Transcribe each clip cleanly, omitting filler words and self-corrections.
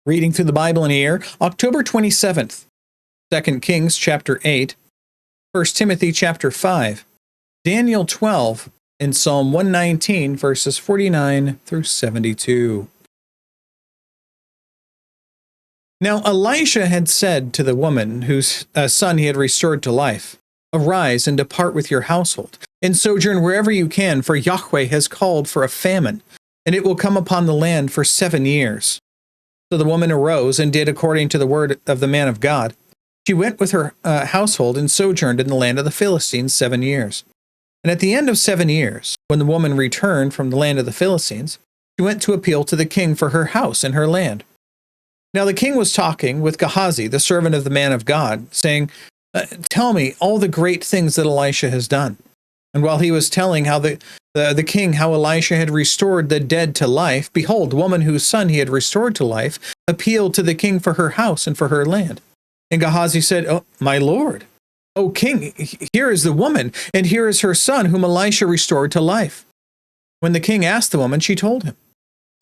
Reading through the Bible in a year, October 27th, 2 Kings chapter 8, 1 Timothy chapter 5, Daniel 12, and Psalm 119, verses 49 through 72. Now Elisha had said to the woman whose son he had restored to life, "Arise and depart with your household, and sojourn wherever you can, for Yahweh has called for a famine, and it will come upon the land for 7 years." So the woman arose and did according to the word of the man of God. She went with her household and sojourned in the land of the Philistines 7 years. And at the end of 7 years, when the woman returned from the land of the Philistines, she went to appeal to the king for her house and her land. Now the king was talking with Gehazi, the servant of the man of God, saying, "Tell me all the great things that Elisha has done." And while he was telling how the king how Elisha had restored the dead to life, behold, the woman whose son he had restored to life appealed to the king for her house and for her land. And Gehazi said, "Oh, my lord, O king, here is the woman, and here is her son whom Elisha restored to life." When the king asked the woman, she told him.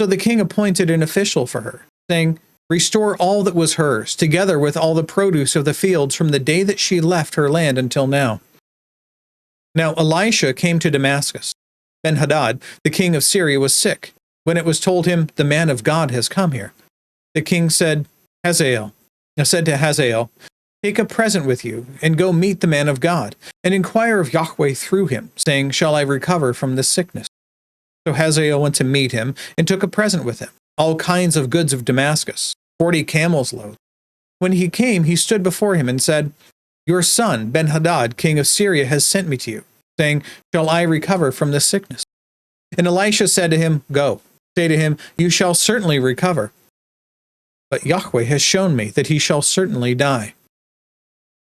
So the king appointed an official for her, saying, "Restore all that was hers, together with all the produce of the fields from the day that she left her land until now." Now Elisha came to Damascus. Ben-Hadad, the king of Syria, was sick. When it was told him, "The man of God has come here," the king said to Hazael, "Take a present with you, and go meet the man of God, and inquire of Yahweh through him, saying, 'Shall I recover from this sickness?'" So Hazael went to meet him, and took a present with him, all kinds of goods of Damascus, 40 camels' loads. When he came, he stood before him and said, "Your son, Ben-Hadad, king of Syria, has sent me to you, saying, 'Shall I recover from this sickness?'" And Elisha said to him, "Go, say to him, 'You shall certainly recover.' But Yahweh has shown me that he shall certainly die."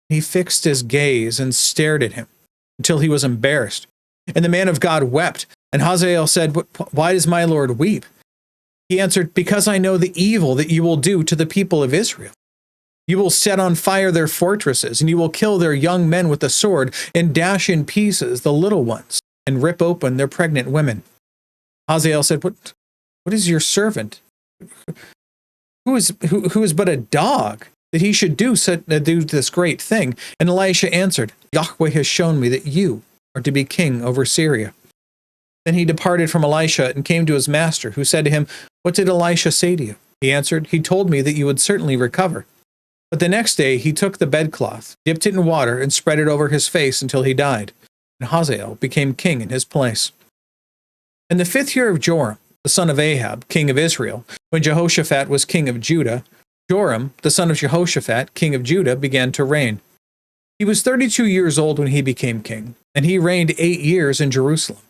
He fixed his gaze and stared at him until he was embarrassed. And the man of God wept. And Hazael said, "Why does my lord weep?" He answered, "Because I know the evil that you will do to the people of Israel. You will set on fire their fortresses, and you will kill their young men with the sword, and dash in pieces the little ones, and rip open their pregnant women." Hazael said, What is your servant, who is but a dog, that he should do this great thing?" And Elisha answered, "Yahweh has shown me that you are to be king over Syria." Then he departed from Elisha and came to his master, who said to him, "What did Elisha say to you?" He answered, "He told me that you would certainly recover." But the next day he took the bedcloth, dipped it in water, and spread it over his face until he died. And Hazael became king in his place. In the 5th year of Joram, the son of Ahab, king of Israel, when Jehoshaphat was king of Judah, Joram, the son of Jehoshaphat, king of Judah, began to reign. He was 32 years old when he became king, and he reigned 8 years in Jerusalem.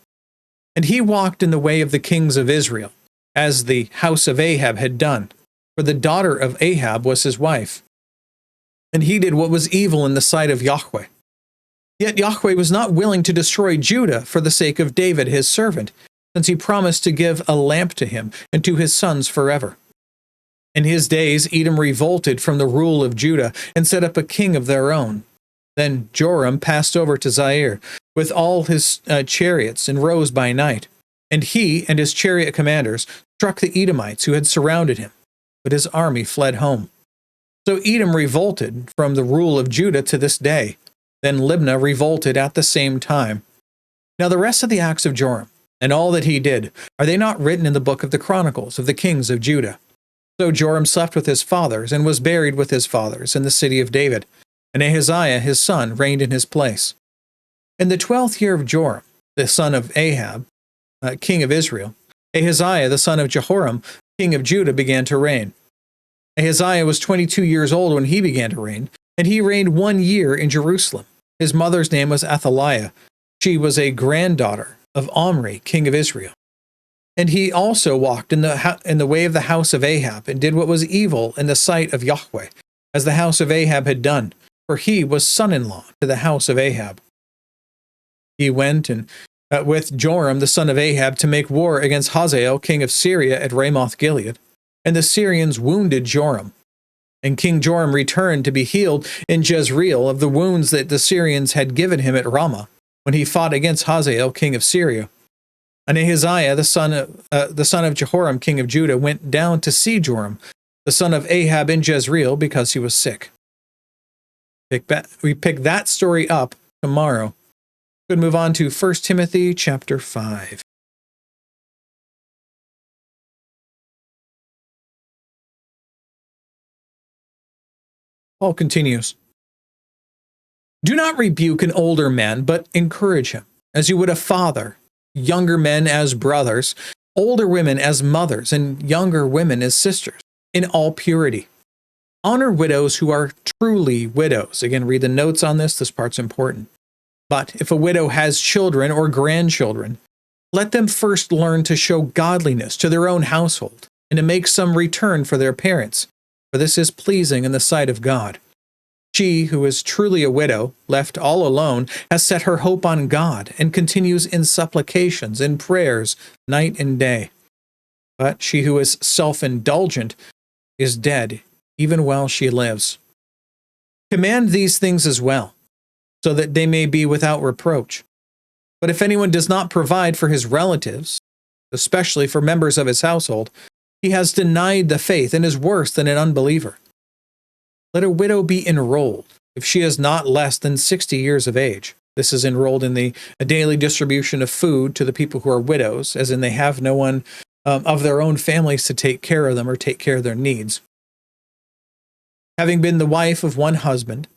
And he walked in the way of the kings of Israel, as the house of Ahab had done, for the daughter of Ahab was his wife. And he did what was evil in the sight of Yahweh. Yet Yahweh was not willing to destroy Judah for the sake of David his servant, since he promised to give a lamp to him and to his sons forever. In his days Edom revolted from the rule of Judah and set up a king of their own. Then Joram passed over to Zair with all his chariots and rose by night. And he and his chariot commanders struck the Edomites who had surrounded him, but his army fled home. So Edom revolted from the rule of Judah to this day. Then Libnah revolted at the same time. Now the rest of the acts of Joram, and all that he did, are they not written in the book of the Chronicles of the kings of Judah? So Joram slept with his fathers, and was buried with his fathers in the city of David. And Ahaziah his son reigned in his place. In the 12th year of Joram, the son of Ahab, king of Israel, Ahaziah the son of Jehoram, king of Judah, began to reign. Ahaziah was 22 years old when he began to reign, and he reigned 1 year in Jerusalem. His mother's name was Athaliah. She was a granddaughter of Omri, king of Israel. And he also walked in the way of the house of Ahab, and did what was evil in the sight of Yahweh, as the house of Ahab had done, for he was son-in-law to the house of Ahab. He went with Joram the son of Ahab to make war against Hazael, king of Syria, at Ramoth-Gilead. And the Syrians wounded Joram. And King Joram returned to be healed in Jezreel of the wounds that the Syrians had given him at Ramah, when he fought against Hazael, king of Syria. And Ahaziah, the son of Jehoram, king of Judah, went down to see Joram, the son of Ahab in Jezreel, because he was sick. We pick that story up tomorrow. Could move on to 1 Timothy chapter 5. Paul continues, "Do not rebuke an older man, but encourage him, as you would a father, younger men as brothers, older women as mothers, and younger women as sisters, in all purity. Honor widows who are truly widows." Again, read the notes on this. This part's important. "But if a widow has children or grandchildren, let them first learn to show godliness to their own household, and to make some return for their parents, for this is pleasing in the sight of God. She who is truly a widow, left all alone, has set her hope on God, and continues in supplications and prayers night and day. But she who is self-indulgent is dead, even while she lives. Command these things as well, so that they may be without reproach. But if anyone does not provide for his relatives, especially for members of his household, he has denied the faith and is worse than an unbeliever. Let a widow be enrolled, if she is not less than 60 years of age. This is enrolled in the daily distribution of food to the people who are widows, as in they have no one of their own families to take care of them or take care of their needs. Having been the wife of one husband,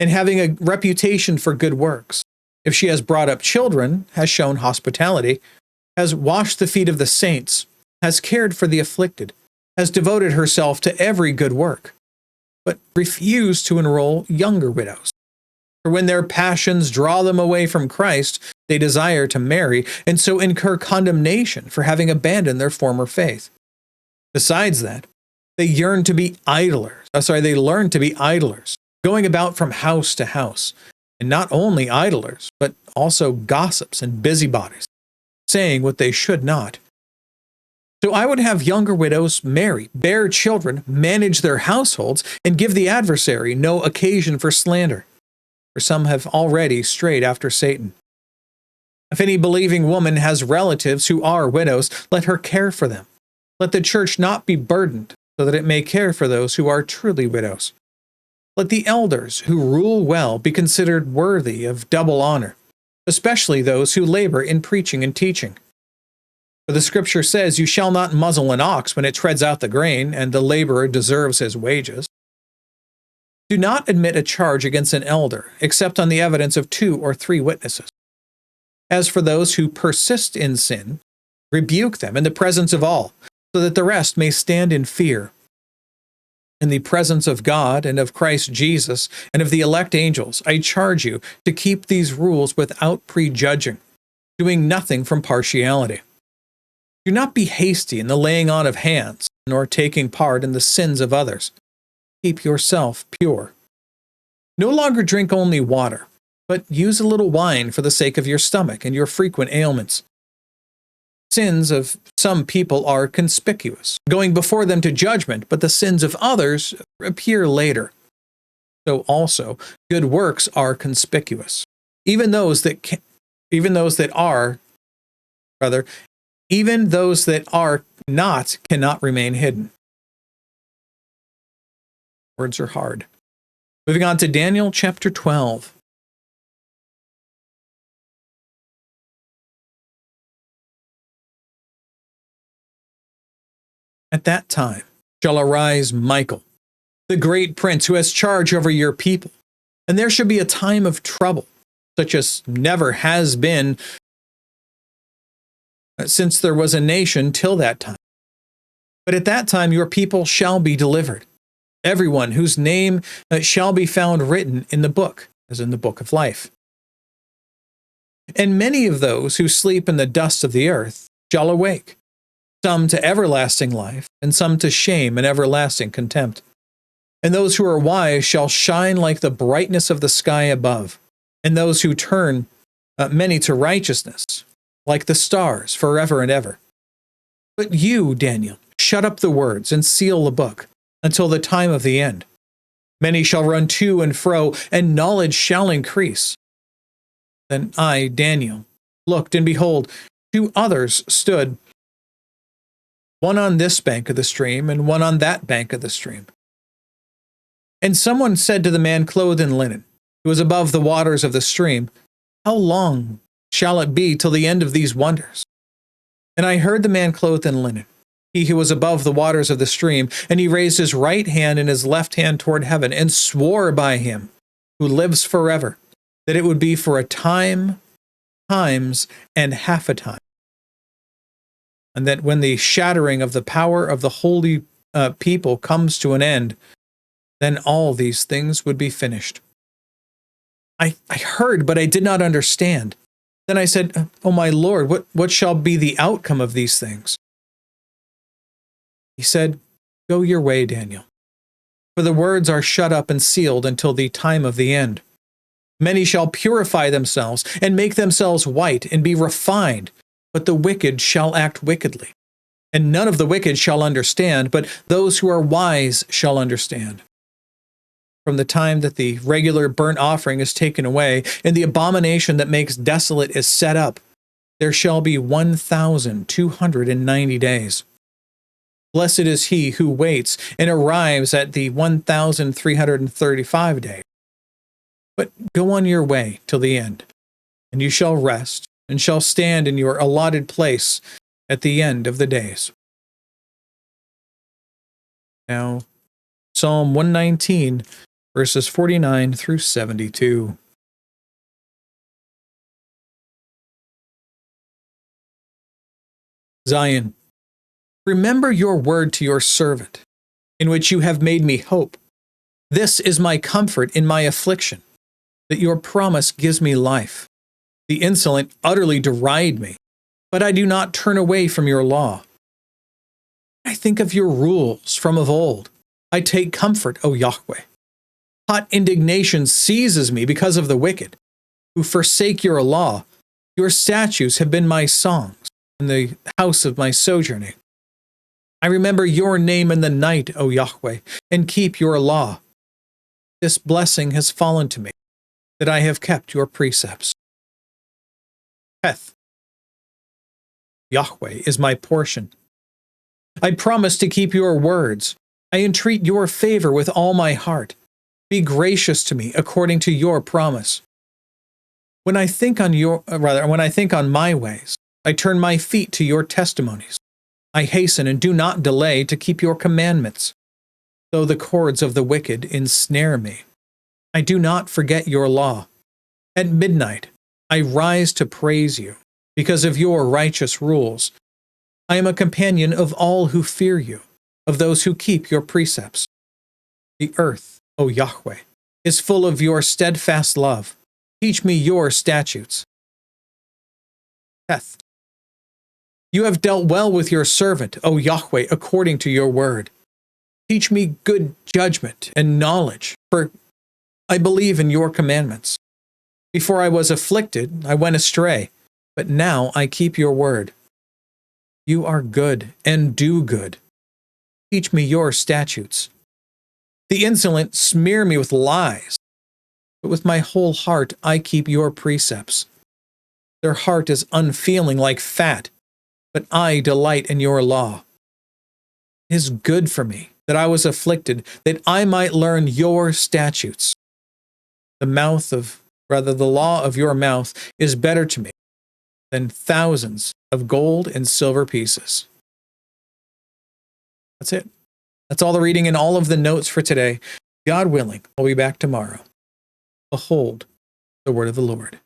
and having a reputation for good works, if she has brought up children, has shown hospitality, has washed the feet of the saints, has cared for the afflicted, has devoted herself to every good work, but refused to enroll younger widows. For when their passions draw them away from Christ, they desire to marry, and so incur condemnation for having abandoned their former faith. Besides that, they learn to be idlers, going about from house to house, and not only idlers, but also gossips and busybodies, saying what they should not. So I would have younger widows marry, bear children, manage their households, and give the adversary no occasion for slander. For some have already strayed after Satan. If any believing woman has relatives who are widows, let her care for them. Let the church not be burdened, so that it may care for those who are truly widows. Let the elders who rule well be considered worthy of double honor, especially those who labor in preaching and teaching. For the scripture says, "You shall not muzzle an ox when it treads out the grain, and the laborer deserves his wages." Do not admit a charge against an elder, except on the evidence of 2 or 3 witnesses. As for those who persist in sin, rebuke them in the presence of all, so that the rest may stand in fear. In the presence of God and of Christ Jesus and of the elect angels, I charge you to keep these rules without prejudging, doing nothing from partiality. Do not be hasty in the laying on of hands, nor taking part in the sins of others. Keep yourself pure. No longer drink only water, but use a little wine for the sake of your stomach and your frequent ailments. Sins of some people are conspicuous, going before them to judgment, but the sins of others appear later. So also, good works are conspicuous. Even those that are not cannot remain hidden. Words are hard. Moving on to Daniel chapter 12. At that time shall arise Michael, the great prince who has charge over your people, and there shall be a time of trouble, such as never has been since there was a nation till that time. But at that time your people shall be delivered, everyone whose name shall be found written in the book, as in the book of life. And many of those who sleep in the dust of the earth shall awake, some to everlasting life, and some to shame and everlasting contempt. And those who are wise shall shine like the brightness of the sky above, and those who turn many to righteousness, like the stars forever and ever. But you, Daniel, shut up the words and seal the book until the time of the end. Many shall run to and fro, and knowledge shall increase. Then I, Daniel, looked, and behold, 2 others stood, one on this bank of the stream and one on that bank of the stream. And someone said to the man clothed in linen, who was above the waters of the stream, how long shall it be till the end of these wonders? And I heard the man clothed in linen, he who was above the waters of the stream, and he raised his right hand and his left hand toward heaven, and swore by him who lives forever, that it would be for a time, times, and half a time. And that when the shattering of the power of the holy people comes to an end, then all these things would be finished. I heard, but I did not understand. Then I said, "Oh, my Lord, what shall be the outcome of these things?" He said, "Go your way, Daniel, for the words are shut up and sealed until the time of the end. Many shall purify themselves and make themselves white and be refined, but the wicked shall act wickedly. And none of the wicked shall understand, but those who are wise shall understand. From the time that the regular burnt offering is taken away, and the abomination that makes desolate is set up, there shall be 1,290 days. Blessed is he who waits and arrives at the 1,335 days. But go on your way till the end, and you shall rest, and shall stand in your allotted place at the end of the days." Now, Psalm 119, verses 49 through 72. Zion, remember your word to your servant, in which you have made me hope. This is my comfort in my affliction, that your promise gives me life. The insolent utterly deride me, but I do not turn away from your law. I think of your rules from of old. I take comfort, O Yahweh. Hot indignation seizes me because of the wicked, who forsake your law. Your statutes have been my songs in the house of my sojourning. I remember your name in the night, O Yahweh, and keep your law. This blessing has fallen to me, that I have kept your precepts. Heth. Yahweh is my portion. I promise to keep your words. I entreat your favor with all my heart. Be gracious to me according to your promise. When I think on my ways, I turn my feet to your testimonies. I hasten and do not delay to keep your commandments. Though the cords of the wicked ensnare me, I do not forget your law. At midnight, I rise to praise you because of your righteous rules. I am a companion of all who fear you, of those who keep your precepts. The earth, O Yahweh, is full of your steadfast love. Teach me your statutes. Heth. You have dealt well with your servant, O Yahweh, according to your word. Teach me good judgment and knowledge, for I believe in your commandments. Before I was afflicted, I went astray, but now I keep your word. You are good and do good. Teach me your statutes. The insolent smear me with lies, but with my whole heart I keep your precepts. Their heart is unfeeling like fat, but I delight in your law. It is good for me that I was afflicted, that I might learn your statutes. The law of your mouth is better to me than thousands of gold and silver pieces. That's it. That's all the reading and all of the notes for today. God willing, we'll be back tomorrow. Behold the word of the Lord.